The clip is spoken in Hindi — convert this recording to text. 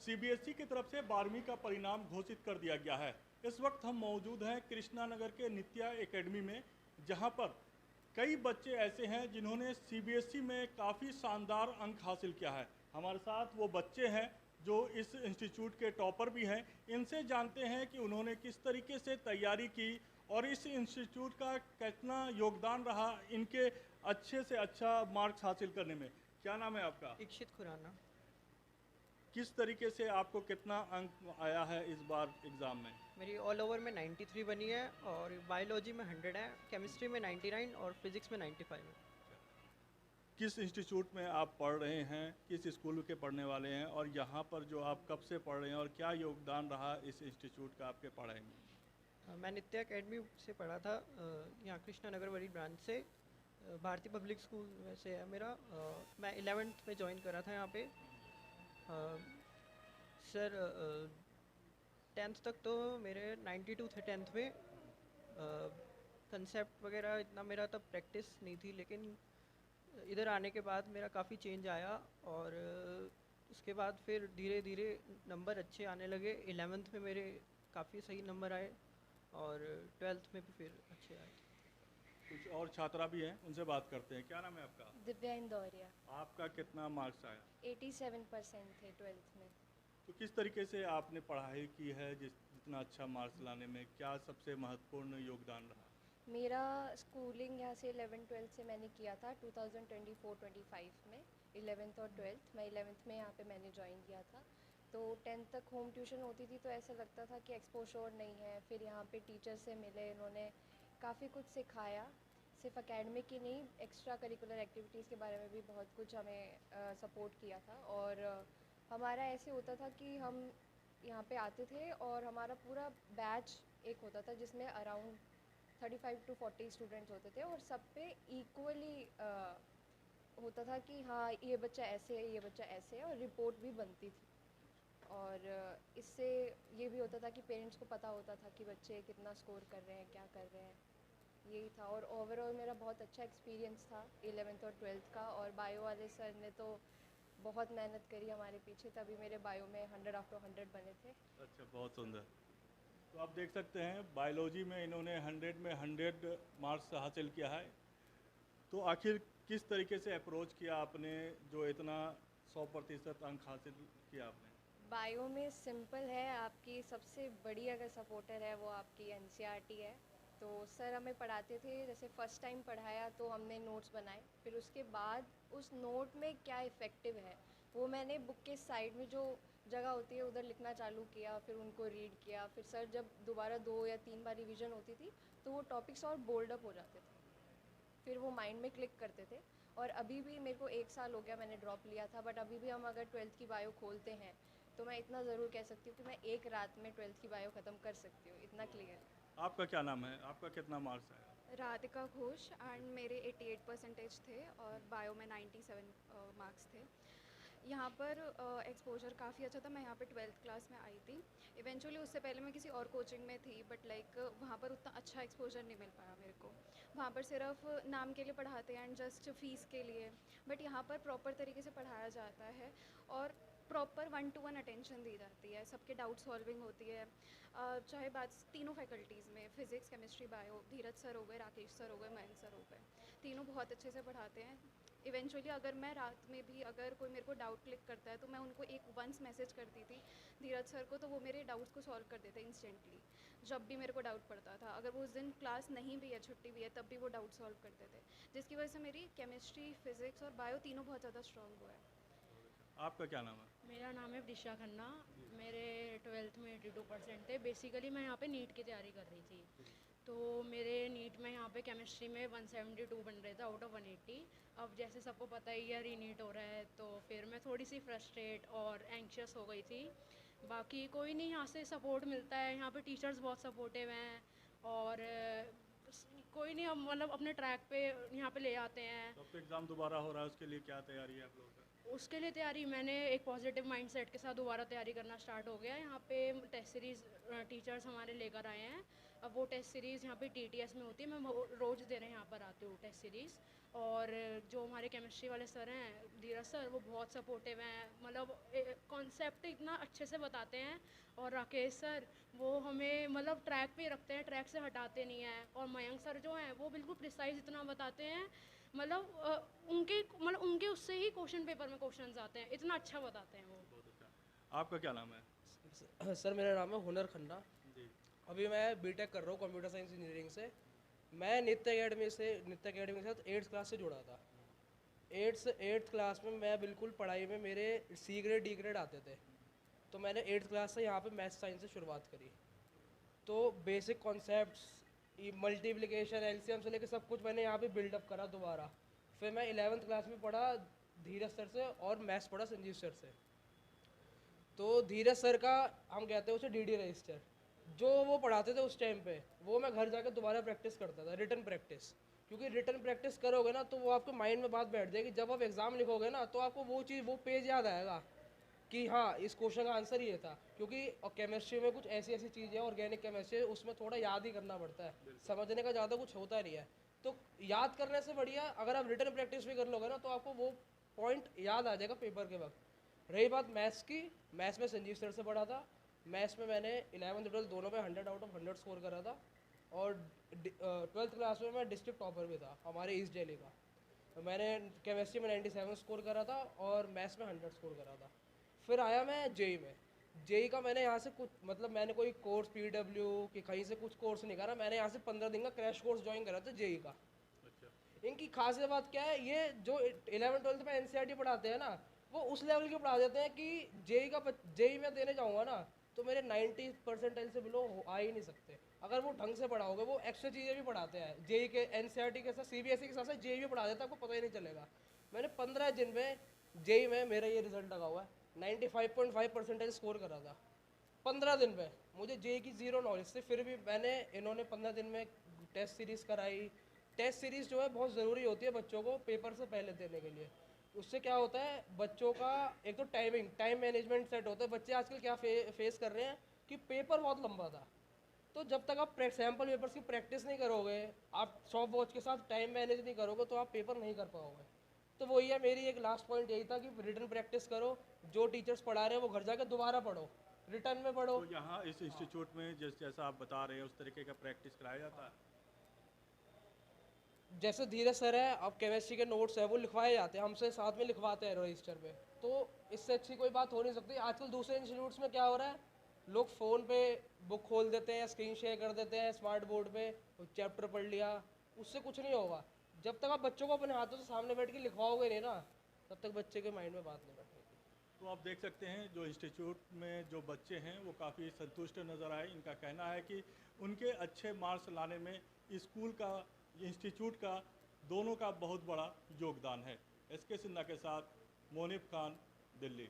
सीबीएसई की तरफ से 12वीं का परिणाम घोषित कर दिया गया है। इस वक्त हम मौजूद हैं कृष्णा नगर के नित्या एकेडमी में, जहां पर कई बच्चे ऐसे हैं जिन्होंने सीबीएसई में काफ़ी शानदार अंक हासिल किया है। हमारे साथ वो बच्चे हैं जो इस इंस्टीट्यूट के टॉपर भी हैं। इनसे जानते हैं कि उन्होंने किस तरीके से तैयारी की और इस इंस्टीट्यूट का कितना योगदान रहा इनके अच्छे से अच्छा मार्क्स हासिल करने में। क्या नाम है आपका? इक्षित खुराना। किस तरीके से आपको कितना अंक आया है इस बार एग्ज़ाम में? मेरी ऑल ओवर में 93 बनी है और बायोलॉजी में 100 है, केमिस्ट्री में 99 और फिजिक्स में 95 है। किस इंस्टीट्यूट में आप पढ़ रहे हैं, किस स्कूल के पढ़ने वाले हैं और यहाँ पर जो आप कब से पढ़ रहे हैं और क्या योगदान रहा इस इंस्टीट्यूट का आपके पढ़ाई में? मैं नित्या एकेडमी से पढ़ा था, यहाँ कृष्णा नगर वाली ब्रांच से। भारतीय पब्लिक स्कूल में से है मेरा। मैं 11th में ज्वाइन करा था यहाँ पे। सर 10th तक तो मेरे 92 थे 10th में। कंसेप्ट वगैरह इतना मेरा तब प्रैक्टिस नहीं थी, लेकिन इधर आने के बाद मेरा काफ़ी चेंज आया और उसके बाद फिर धीरे धीरे नंबर अच्छे आने लगे। 11th में मेरे काफ़ी सही नंबर आए और 12th में भी फिर अच्छे आए। कुछ और छात्रा भी हैं, उनसे बात करते हैं। क्या नाम है आपका? दिव्या इंदौरिया। आपका कितना मार्क्स आया? 87% थे 12th में। तो किस तरीके से आपने पढ़ाई की है जितना अच्छा मार्क्स लाने में क्या सबसे महत्वपूर्ण योगदान रहा? मेरा स्कूलिंग यहाँ से 11th-12th से मैंने किया था 2024-25 में। 11th और 12th मैं 11th में यहाँ पे मैंने ज्वाइन किया था। तो 10th तक होम ट्यूशन होती थी, तो ऐसा लगता था कि एक्सपोजर नहीं है। फिर यहाँ पे टीचर से मिले, इन्होंने काफ़ी कुछ सिखाया, सिर्फ एकेडमिक ही नहीं, एक्स्ट्रा करिकुलर एक्टिविटीज़ के बारे में भी बहुत कुछ हमें सपोर्ट किया था। और हमारा ऐसे होता था कि हम यहाँ पे आते थे और हमारा पूरा बैच एक होता था जिसमें अराउंड 35 to 40 स्टूडेंट्स होते थे और सब पे इक्वली होता था कि हाँ ये बच्चा ऐसे है, ये बच्चा ऐसे है, और रिपोर्ट भी बनती थी। और इससे ये भी होता था कि पेरेंट्स को पता होता था कि बच्चे कितना स्कोर कर रहे हैं, क्या कर रहे हैं। यही था। और ओवरऑल मेरा बहुत अच्छा एक्सपीरियंस था 11th और 12th का। और बायो वाले सर ने तो बहुत मेहनत करी हमारे पीछे, तभी मेरे बायो में 100 आउट ऑफ 100 बने थे। अच्छा, बहुत सुंदर। तो आप देख सकते हैं बायोलॉजी में इन्होंने 100 में 100 मार्क्स हासिल किया है। तो आखिर किस तरीके से अप्रोच किया आपने जो इतना 100% अंक हासिल किया आपने? बायो में सिंपल है, आपकी सबसे बड़ी अगर सपोर्टर है वो आपकी एनसीईआरटी है। तो सर हमें पढ़ाते थे, जैसे फ़र्स्ट टाइम पढ़ाया तो हमने नोट्स बनाए, फिर उसके बाद उस नोट में क्या इफ़ेक्टिव है वो मैंने बुक के साइड में जो जगह होती है उधर लिखना चालू किया, फिर उनको रीड किया। फिर सर जब दोबारा 2 या 3 बार रिवीजन होती थी तो वो टॉपिक्स और बोल्ड अप हो जाते थे, फिर वो माइंड में क्लिक करते थे। और अभी भी मेरे को 1 साल हो गया, मैंने ड्रॉप लिया था, बट अभी भी हम अगर 12th की बायो खोलते हैं तो मैं इतना ज़रूर कह सकती हूँ कि मैं एक रात में 12th की बायो ख़त्म कर सकती हूँ, इतना क्लियर। आपका क्या नाम है? आपका कितना मार्क्स आया? राधिका घोष एंड मेरे 88% थे और बायो में 97 मार्क्स थे। यहाँ पर एक्सपोजर काफ़ी अच्छा था। मैं यहाँ पे 12th क्लास में आई थी। इवेंचुअली उससे पहले मैं किसी और कोचिंग में थी, बट लाइक वहाँ पर उतना अच्छा एक्सपोजर नहीं मिल पाया मेरे को। वहाँ पर सिर्फ नाम के लिए पढ़ाते हैं एंड जस्ट फ़ीस के लिए, बट यहाँ पर प्रॉपर तरीके से पढ़ाया जाता है और प्रॉपर 1 to 1 अटेंशन दी जाती है। सबके डाउट सॉल्विंग होती है। चाहे बात तीनों फैकल्टीज़ में, फ़िज़िक्स, केमिस्ट्री, बायो, धीरज सर हो गए, राकेश सर हो गए, मयंक सर हो गए, तीनों बहुत अच्छे से पढ़ाते हैं। इवेंचुअली अगर मैं रात में भी अगर कोई मेरे को डाउट क्लिक करता है तो मैं उनको एक वंस मैसेज करती थी धीरज सर को, तो वो मेरे डाउट्स को सॉल्व कर देते इंस्टेंटली। जब भी मेरे को डाउट पड़ता था, अगर वो उस दिन क्लास नहीं भी है, छुट्टी भी है, तब भी वो डाउट सॉल्व करते थे, जिसकी वजह से मेरी केमिस्ट्री, फिज़िक्स और बायो तीनों बहुत ज़्यादा स्ट्रॉन्ग हुआ है। आपका क्या नाम है? मेरा नाम है दिशा खन्ना। मेरे 12th में 82% थे। बेसिकली मैं यहाँ पे नीट की तैयारी कर रही थी, तो मेरे नीट में यहाँ पे केमिस्ट्री में 172 बन रहे थे आउट ऑफ 180। अब जैसे सबको पता ही है रीनीट हो रहा है, तो फिर मैं थोड़ी सी फ्रस्ट्रेट और एंक्शस हो गई थी। बाकी कोई नहीं, यहाँ से सपोर्ट मिलता है, यहाँ पे टीचर्स बहुत सपोर्टिव हैं और कोई नहीं, हम मतलब अपने ट्रैक पे यहाँ पे ले आते हैं। तो अब तो एग्ज़ाम दोबारा हो रहा है, उसके लिए क्या तैयारी है आप लोगों का? उसके लिए तैयारी मैंने एक पॉजिटिव माइंडसेट के साथ दोबारा तैयारी करना स्टार्ट हो गया। यहाँ पे टेस्ट सीरीज़ टीचर्स हमारे लेकर आए हैं। अब वो टेस्ट सीरीज़ यहाँ पे TTS में होती है, मैं रोज़ देने यहाँ पर आती हूँ टेस्ट सीरीज़। और जो हमारे केमिस्ट्री वाले सर हैं धीरज सर, वो बहुत सपोर्टिव हैं, मतलब कॉन्सेप्ट इतना अच्छे से बताते हैं। और राकेश सर वो हमें मतलब ट्रैक पे रखते हैं, ट्रैक से हटाते नहीं हैं। और मयंक सर जो हैं वो बिल्कुल प्रिसाइज इतना बताते हैं, उनके उससे ही क्वेश्चन पेपर में क्वेश्चंस आते हैं, इतना अच्छा बताते हैं वो। बहुत अच्छा। आपका क्या नाम है? सर मेरा नाम है हुनर खन्ना। जी। अभी मैं बीटेक कर रहा हूँ कंप्यूटर साइंस इंजीनियरिंग से। मैं नित्य अकेडमी के साथ 8th क्लास से जुड़ा था। 8th क्लास में मैं बिल्कुल पढ़ाई में मेरे C ग्रेड D ग्रेड आते थे, तो मैंने 8th क्लास से यहाँ पे मैथ्स साइंस से शुरुआत करी। तो बेसिक कॉन्सेप्ट्स, मल्टीप्लिकेशन, एलसीएम से लेकर सब कुछ मैंने यहाँ पे बिल्डअप करा दोबारा। फिर मैं 11th क्लास में पढ़ा धीरज सर से और मैथ्स पढ़ा संजीव सर से। तो धीरज सर का हम कहते हैं उसे DD रजिस्टर, जो वो पढ़ाते थे उस टाइम पे, वो मैं घर जाकर दोबारा प्रैक्टिस करता था, रिटन प्रैक्टिस। क्योंकि रिटन प्रैक्टिस करोगे ना तो वो आपके माइंड में बात बैठ जाएगी। जब आप एग्ज़ाम लिखोगे ना तो आपको वो पेज याद आएगा कि हाँ इस क्वेश्चन का आंसर ये था। क्योंकि केमिस्ट्री में कुछ ऐसी चीज़ें, ऑर्गेनिक केमिस्ट्री, उसमें थोड़ा याद ही करना पड़ता है, समझने का ज़्यादा कुछ होता नहीं है। तो याद करने से बढ़िया अगर आप रिटन प्रैक्टिस भी कर लोगे ना तो आपको वो पॉइंट याद आ जाएगा पेपर के वक्त। रही बात मैथ्स की, मैथ्स में संजीव सर से पढ़ा था। मैथ्स में मैंने 11th 12th दोनों में 100 आउट ऑफ 100 स्कोर करा था। और 12th क्लास में मैं डिस्ट्रिक्ट टॉपर भी था हमारे ईस्ट दिल्ली का। तो मैंने केमिस्ट्री में 97 स्कोर करा था और मैथ्स में 100 स्कोर करा था। फिर आया मैं जेई में। जेई का मैंने यहाँ से कुछ मैंने कोई कोर्स PW कि कहीं से कुछ कोर्स नहीं करा। मैंने यहाँ से 15 दिन का क्रैश कोर्स ज्वाइन करा था जेई का। अच्छा। इनकी खास बात क्या है, ये जो 11th 12th में NCERT पढ़ाते हैं ना, वो उस लेवल की पढ़ा देते हैं कि जेई में देने जाऊँगा ना तो मेरे 90 परसेंटाइल से बिलो आ ही नहीं सकते। अगर वो ढंग से पढ़ाओगे, वो एक्स्ट्रा चीज़ें भी पढ़ाते हैं जेई के, NCERT के साथ CBSE के साथ साथ जेई भी पढ़ा देता है, आपको पता ही नहीं चलेगा। मैंने 15 दिन में जेई में मेरा ये रिजल्ट लगा हुआ है, 95.5 परसेंटाइल स्कोर करा था 15 दिन में। मुझे जेई की ज़ीरो नॉलेज थी, फिर भी इन्होंने 15 दिन में टेस्ट सीरीज़ कराई। टेस्ट सीरीज़ जो है बहुत ज़रूरी होती है बच्चों को पेपर से पहले देने के लिए। उससे क्या होता है, बच्चों का एक तो टाइम मैनेजमेंट सेट होता है। बच्चे आजकल क्या फेस कर रहे हैं कि पेपर बहुत लंबा था, तो जब तक आप सैम्पल पेपर्स की प्रैक्टिस नहीं करोगे, आप स्टॉप वॉच के साथ टाइम मैनेज नहीं करोगे, तो आप पेपर नहीं कर पाओगे। तो वही है, मेरी एक लास्ट पॉइंट यही था कि रिटन प्रैक्टिस करो, जो टीचर्स पढ़ा रहे हैं वो घर जाकर दोबारा पढ़ो, रिटर्न में पढ़ो। तो यहाँ इस इंस्टीट्यूट में जैसा आप बता रहे हैं उस तरीके का प्रैक्टिस कराया जाता है? जैसे धीरज सर है, अब केमिस्ट्री के नोट्स है वो लिखवाए जाते हैं, हमसे साथ में लिखवाते हैं रजिस्टर पे। तो इससे अच्छी कोई बात हो नहीं सकती। आजकल दूसरे इंस्टीट्यूट्स में क्या हो रहा है, लोग फ़ोन पे बुक खोल देते हैं, स्क्रीन शेयर कर देते हैं स्मार्ट बोर्ड पे, चैप्टर पढ़ लिया, उससे कुछ नहीं होगा। जब तक आप बच्चों को अपने हाथों से सामने बैठ के लिखवाओगे नहीं ना, तब तक बच्चे के माइंड में बात नहीं बैठेगी। तो आप देख सकते हैं जो इंस्टीट्यूट में जो बच्चे हैं वो काफ़ी संतुष्ट नज़र आए। इनका कहना है कि उनके अच्छे मार्क्स लाने में स्कूल का, इंस्टीट्यूट का, दोनों का बहुत बड़ा योगदान है। SK सिन्हा के साथ मोनिब खान, दिल्ली।